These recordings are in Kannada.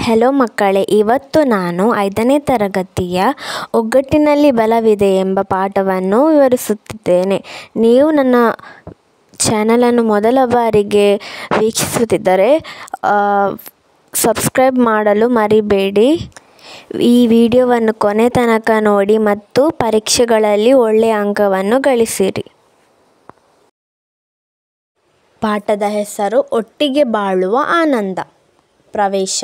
ಹೆಲೋ ಮಕ್ಕಳೇ, ಇವತ್ತು ನಾನು 5ನೇ ತರಗತಿಯ ಒಗ್ಗಟ್ಟಿನಲ್ಲಿ ಬಲವಿದೆ ಎಂಬ ಪಾಠವನ್ನು ವಿವರಿಸುತ್ತಿದ್ದೇನೆ. ನೀವು ನನ್ನ ಚಾನಲನ್ನು ಮೊದಲ ಬಾರಿಗೆ ವೀಕ್ಷಿಸುತ್ತಿದ್ದರೆ ಸಬ್ಸ್ಕ್ರೈಬ್ ಮಾಡಲು ಮರಿಬೇಡಿ. ಈ ವಿಡಿಯೋವನ್ನು ಕೊನೆ ತನಕ ನೋಡಿ ಮತ್ತು ಪರೀಕ್ಷೆಗಳಲ್ಲಿ ಒಳ್ಳೆಯ ಅಂಕವನ್ನು ಗಳಿಸಿರಿ. ಪಾಠದ ಹೆಸರು ಒಟ್ಟಿಗೆ ಬಾಳುವ ಆನಂದ. ಪ್ರವೇಶ.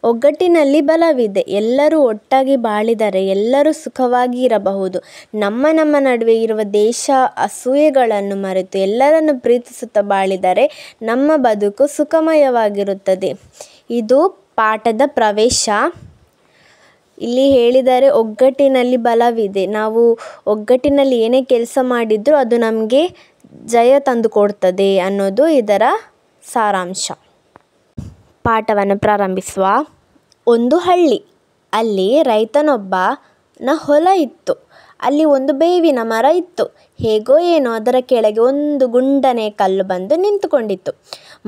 ಒಗ್ಗಟ್ಟಿನಲ್ಲಿ ಬಲವಿದೆ. ಎಲ್ಲರೂ ಒಟ್ಟಾಗಿ ಬಾಳಿದರೆ ಎಲ್ಲರೂ ಸುಖವಾಗಿ ಇರಬಹುದು. ನಮ್ಮ ನಡುವೆ ಇರುವ ದೇಶ ಅಸೂಯೆಗಳನ್ನು ಮರೆತು ಎಲ್ಲರನ್ನು ಪ್ರೀತಿಸುತ್ತಾ ಬಾಳಿದರೆ ನಮ್ಮ ಬದುಕು ಸುಖಮಯವಾಗಿರುತ್ತದೆ. ಇದು ಪಾಠದ ಪ್ರವೇಶ. ಇಲ್ಲಿ ಹೇಳಿದರೆ ಒಗ್ಗಟ್ಟಿನಲ್ಲಿ ಬಲವಿದೆ. ನಾವು ಒಗ್ಗಟ್ಟಿನಲ್ಲಿ ಏನೇ ಕೆಲಸ ಮಾಡಿದರೂ ಅದು ನಮಗೆ ಜಯ ತಂದುಕೊಡ್ತದೆ ಅನ್ನೋದು ಇದರ ಸಾರಾಂಶ. ಪಾಠವನ್ನು ಪ್ರಾರಂಭಿಸುವ. ಒಂದು ಹಳ್ಳಿ. ಅಲ್ಲಿ ರೈತನೊಬ್ಬನ ಹೊಲ ಇತ್ತು. ಅಲ್ಲಿ ಒಂದು ಬೇವಿನ ಮರ ಇತ್ತು. ಹೇಗೋ ಏನೋ ಅದರ ಕೆಳಗೆ ಒಂದು ಗುಂಡನೆ ಕಲ್ಲು ಬಂದು ನಿಂತುಕೊಂಡಿತ್ತು.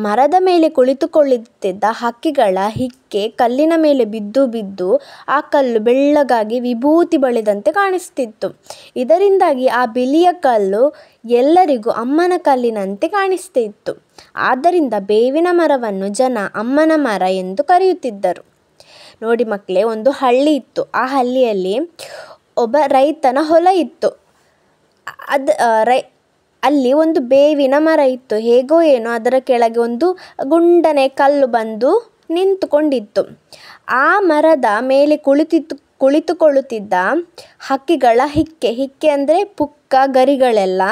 ಮರದ ಮೇಲೆ ಕುಳಿತುಕೊಳ್ಳುತ್ತಿದ್ದ ಹಕ್ಕಿಗಳ ಹಿಕ್ಕೆ ಕಲ್ಲಿನ ಮೇಲೆ ಬಿದ್ದು ಆ ಕಲ್ಲು ಬೆಳ್ಳಗಾಗಿ ವಿಭೂತಿ ಬಳಿದಂತೆ ಕಾಣಿಸ್ತಿತ್ತು. ಇದರಿಂದಾಗಿ ಆ ಬಿಳಿಯ ಕಲ್ಲು ಎಲ್ಲರಿಗೂ ಅಮ್ಮನ ಕಲ್ಲಿನಂತೆ ಕಾಣಿಸ್ತಿತ್ತು. ಆದ್ದರಿಂದ ಬೇವಿನ ಮರವನ್ನು ಜನ ಅಮ್ಮನ ಮರ ಎಂದು ಕರೆಯುತ್ತಿದ್ದರು. ನೋಡಿ ಮಕ್ಕಳೇ, ಒಂದು ಹಳ್ಳಿ ಇತ್ತು. ಆ ಹಳ್ಳಿಯಲ್ಲಿ ಒಬ್ಬ ರೈತನ ಹೊಲ ಇತ್ತು. ಅಲ್ಲಿ ಒಂದು ಬೇವಿನ ಮರ ಇತ್ತು. ಹೇಗೋ ಏನೋ ಅದರ ಕೆಳಗೆ ಒಂದು ಗುಂಡನೆ ಕಲ್ಲು ಬಂದು ನಿಂತುಕೊಂಡಿತ್ತು. ಆ ಮರದ ಮೇಲೆ ಕುಳಿತುಕೊಳ್ಳುತ್ತಿದ್ದ ಹಕ್ಕಿಗಳ ಹಿಕ್ಕೆ ಅಂದರೆ ಪುಕ್ಕ ಗರಿಗಳೆಲ್ಲ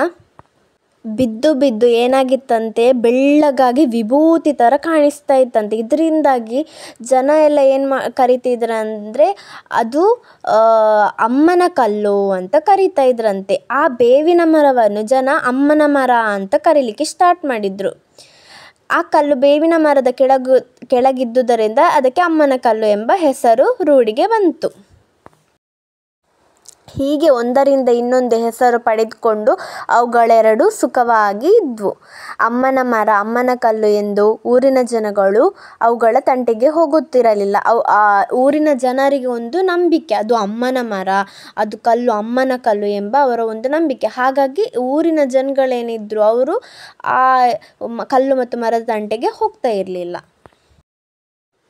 ಬಿದ್ದು ಏನಾಗಿತ್ತಂತೆ, ಬೆಳ್ಳಗಾಗಿ ವಿಭೂತಿ ಥರ ಕಾಣಿಸ್ತಾ ಇತ್ತಂತೆ. ಇದರಿಂದಾಗಿ ಜನ ಎಲ್ಲ ಏನು ಕರಿತಿದ್ರು ಅಂದರೆ ಅದು ಅಮ್ಮನ ಕಲ್ಲು ಅಂತ ಕರಿತಾ ಇದ್ರಂತೆ. ಆ ಬೇವಿನ ಮರವನ್ನು ಜನ ಅಮ್ಮನ ಮರ ಅಂತ ಕರೀಲಿಕ್ಕೆ ಸ್ಟಾರ್ಟ್ ಮಾಡಿದರು. ಆ ಕಲ್ಲು ಬೇವಿನ ಮರದ ಕೆಳಗಿದ್ದುದರಿಂದ ಅದಕ್ಕೆ ಅಮ್ಮನ ಕಲ್ಲು ಎಂಬ ಹೆಸರು ರೂಢಿಗೆ ಬಂತು. ಹೀಗೆ ಒಂದರಿಂದ ಇನ್ನೊಂದು ಹೆಸರು ಪಡೆದುಕೊಂಡು ಅವುಗಳೆರಡು ಸುಖವಾಗಿ ಇದ್ವು. ಅಮ್ಮನ ಮರ, ಅಮ್ಮನ ಕಲ್ಲು ಎಂದು ಊರಿನ ಜನಗಳು ಅವುಗಳ ತಂಟೆಗೆ ಹೋಗುತ್ತಿರಲಿಲ್ಲ. ಊರಿನ ಜನರಿಗೆ ಒಂದು ನಂಬಿಕೆ, ಅದು ಅಮ್ಮನ ಮರ, ಅದು ಕಲ್ಲು ಅಮ್ಮನ ಕಲ್ಲು ಎಂಬ ಅವರ ಒಂದು ನಂಬಿಕೆ. ಹಾಗಾಗಿ ಊರಿನ ಜನಗಳೇನಿದ್ರು ಅವರು ಆ ಕಲ್ಲು ಮತ್ತು ಮರದ ತಂಟೆಗೆ ಹೋಗ್ತಾ ಇರಲಿಲ್ಲ.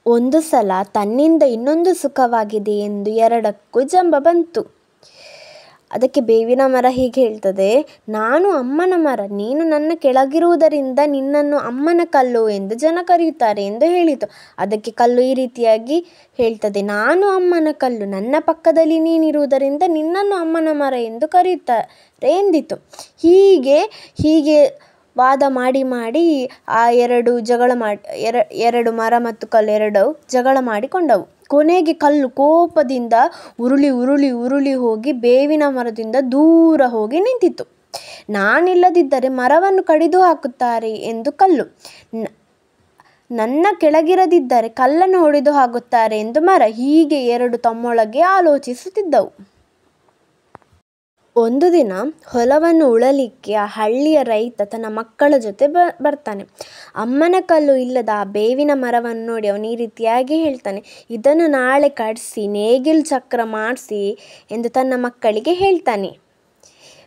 ಒಂದು ಸಲ ತನ್ನಿಂದ ಇನ್ನೊಂದು ಸುಖವಾಗಿದೆ ಎಂದು ಎರಡಕ್ಕೂ ಜಂಬ ಬಂತು. ಅದಕ್ಕೆ ಬೇವಿನ ಮರ ಹೀಗೆ ಹೇಳ್ತದೆ, ನಾನು ಅಮ್ಮನ ಮರ, ನೀನು ನನ್ನ ಕೆಳಗಿರುವುದರಿಂದ ನಿನ್ನನ್ನು ಅಮ್ಮನ ಕಲ್ಲು ಎಂದು ಜನ ಕರೆಯುತ್ತಾರೆ ಎಂದು ಹೇಳಿತು. ಅದಕ್ಕೆ ಕಲ್ಲು ಈ ರೀತಿಯಾಗಿ ಹೇಳ್ತದೆ, ನಾನು ಅಮ್ಮನ ಕಲ್ಲು, ನನ್ನ ಪಕ್ಕದಲ್ಲಿ ನೀನಿರುವುದರಿಂದ ನಿನ್ನನ್ನು ಅಮ್ಮನ ಮರ ಎಂದು ಕರೆಯುತ್ತಾರೆ ಎಂದಿತು. ಹೀಗೆ ವಾದ ಮಾಡಿ ಆ ಎರಡು ಮರ ಮತ್ತು ಕಲ್ಲು ಎರಡು ಜಗಳ ಮಾಡಿಕೊಂಡವು. ಕೊನೆಗೆ ಕಲ್ಲು ಕೋಪದಿಂದ ಉರುಳಿ ಹೋಗಿ ಬೇವಿನ ಮರದಿಂದ ದೂರ ಹೋಗಿ ನಿಂತಿತು. ನಾನಿಲ್ಲದಿದ್ದರೆ ಮರವನ್ನು ಕಡಿದು ಹಾಕುತ್ತಾರೆ ಎಂದು ಕಲ್ಲು, ನನ್ನ ಕೆಳಗಿರದಿದ್ದರೆ ಕಲ್ಲನ್ನು ಹೊಡೆದು ಹಾಕುತ್ತಾರೆ ಎಂದು ಮರ. ಹೀಗೆ ಎರಡು ತಮ್ಮೊಳಗೆ ಆಲೋಚಿಸುತ್ತಿದ್ದವು. ಒಂದು ದಿನ ಹೊಲವನ್ನು ಉಳಲಿಕ್ಕೆ ಆ ಹಳ್ಳಿಯ ರೈತ ತನ್ನ ಮಕ್ಕಳ ಜೊತೆ ಬರ್ತಾನೆ. ಅಮ್ಮನ ಕಲ್ಲು ಇಲ್ಲದ ಆ ಬೇವಿನ ಮರವನ್ನು ನೋಡಿ ಅವನು ಈ ರೀತಿಯಾಗಿ ಹೇಳ್ತಾನೆ, ಇದನ್ನು ನಾಳೆ ಕಡಿಸಿ ನೇಗಿಲು ಚಕ್ರ ಮಾಡಿಸಿ ಎಂದು ತನ್ನ ಮಕ್ಕಳಿಗೆ ಹೇಳ್ತಾನೆ.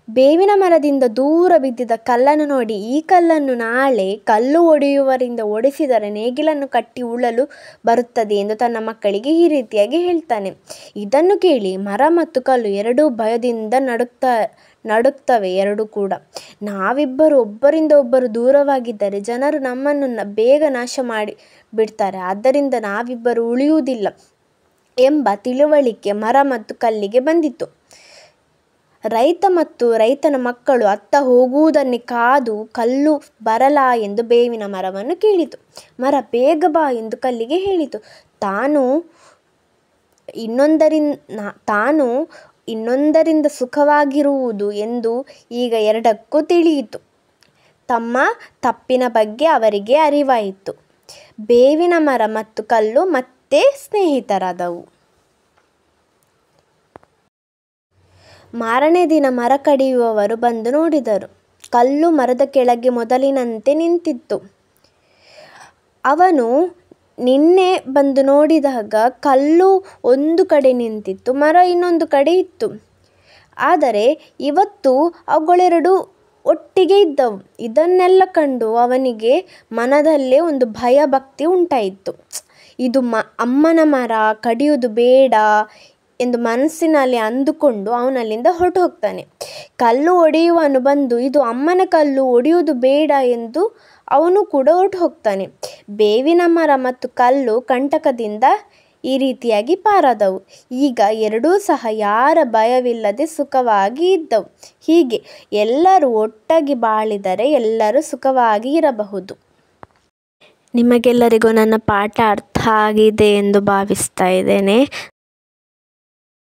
ಬೇವಿನ ಮರದಿಂದ ದೂರ ಬಿದ್ದಿದ್ದ ಕಲ್ಲನ್ನು ನೋಡಿ, ಈ ಕಲ್ಲನ್ನು ನಾಳೆ ಕಲ್ಲು ಒಡೆಯುವರಿಂದ ಒಡೆಸಿದರೆ ನೇಗಿಲನ್ನು ಕಟ್ಟಿ ಉಳಲು ಬರುತ್ತದೆ ಎಂದು ತನ್ನ ಮಕ್ಕಳಿಗೆ ಈ ರೀತಿಯಾಗಿ ಹೇಳ್ತಾನೆ. ಇದನ್ನು ಕೇಳಿ ಮರ ಮತ್ತು ಕಲ್ಲು ಎರಡೂ ಭಯದಿಂದ ನಡುಕ್ತವೆ. ಎರಡೂ ಕೂಡ, ನಾವಿಬ್ಬರು ಒಬ್ಬರಿಂದ ಒಬ್ಬರು ದೂರವಾಗಿದ್ದರೆ ಜನರು ನಮ್ಮನ್ನು ಬೇಗ ನಾಶ ಮಾಡಿ ಬಿಡ್ತಾರೆ, ಆದ್ದರಿಂದ ನಾವಿಬ್ಬರು ಉಳಿಯುವುದಿಲ್ಲ ಎಂಬ ತಿಳುವಳಿಕೆ ಮರ ಮತ್ತು ಕಲ್ಲಿಗೆ ಬಂದಿತು. ರೈತ ಮತ್ತು ರೈತನ ಮಕ್ಕಳು ಅತ್ತ ಹೋಗುವುದನ್ನೇ ಕಾದು ಕಲ್ಲು ಬರಲಾ ಎಂದು ಬೇವಿನ ಮರವನ್ನು ಕೇಳಿತು. ಮರ ಬೇಗ ಬಾ ಎಂದು ಕಲ್ಲಿಗೆ ಹೇಳಿತು. ತಾನು ಇನ್ನೊಂದರಿಂದ ಸುಖವಾಗಿರುವುದು ಎಂದು ಈಗ ಎರಡಕ್ಕೂ ತಿಳಿಯಿತು. ತಮ್ಮ ತಪ್ಪಿನ ಬಗ್ಗೆ ಅವರಿಗೆ ಅರಿವಾಯಿತು. ಬೇವಿನ ಮರ ಮತ್ತು ಕಲ್ಲು ಮತ್ತೆ ಸ್ನೇಹಿತರಾದವು. ಮಾರನೇ ದಿನ ಮರ ಕಡಿಯುವವರು ಬಂದು ನೋಡಿದರು. ಕಲ್ಲು ಮರದ ಕೆಳಗೆ ಮೊದಲಿನಂತೆ ನಿಂತಿತ್ತು. ಅವನು ನಿನ್ನೆ ಬಂದು ನೋಡಿದಾಗ ಕಲ್ಲು ಒಂದು ಕಡೆ ನಿಂತಿತ್ತು, ಮರ ಇನ್ನೊಂದು ಕಡೆ ಇತ್ತು. ಆದರೆ ಇವತ್ತು ಅವುಗಳೆರಡು ಒಟ್ಟಿಗೆ ಇದ್ದವು. ಇದನ್ನೆಲ್ಲ ಕಂಡು ಅವನಿಗೆ ಮನದಲ್ಲೇ ಒಂದು ಭಯ ಭಕ್ತಿ ಉಂಟಾಯಿತು. ಇದು ಅಮ್ಮನ ಮರ, ಕಡಿಯುವುದು ಬೇಡ ಎಂದು ಮನಸ್ಸಿನಲ್ಲಿ ಅಂದುಕೊಂಡು ಅವನಲ್ಲಿಂದ ಹೊರಟು ಹೋಗ್ತಾನೆ. ಕಲ್ಲು ಒಡೆಯುವನು ಬಂದು ಇದು ಅಮ್ಮನ ಕಲ್ಲು, ಒಡೆಯುವುದು ಬೇಡ ಎಂದು ಅವನು ಕೂಡ ಹೊರಟು ಹೋಗ್ತಾನೆ. ಬೇವಿನ ಮರ ಮತ್ತು ಕಲ್ಲು ಕಂಟಕದಿಂದ ಈ ರೀತಿಯಾಗಿ ಪಾರಾದವು. ಈಗ ಎರಡೂ ಸಹ ಯಾರ ಭಯವಿಲ್ಲದೆ ಸುಖವಾಗಿ ಇದ್ದವು. ಹೀಗೆ ಎಲ್ಲರೂ ಒಟ್ಟಾಗಿ ಬಾಳಿದರೆ ಎಲ್ಲರೂ ಸುಖವಾಗಿ ಇರಬಹುದು. ನಿಮಗೆಲ್ಲರಿಗೂ ನನ್ನ ಪಾಠ ಅರ್ಥ ಆಗಿದೆ ಎಂದು ಭಾವಿಸ್ತಾ ಇದ್ದೇನೆ.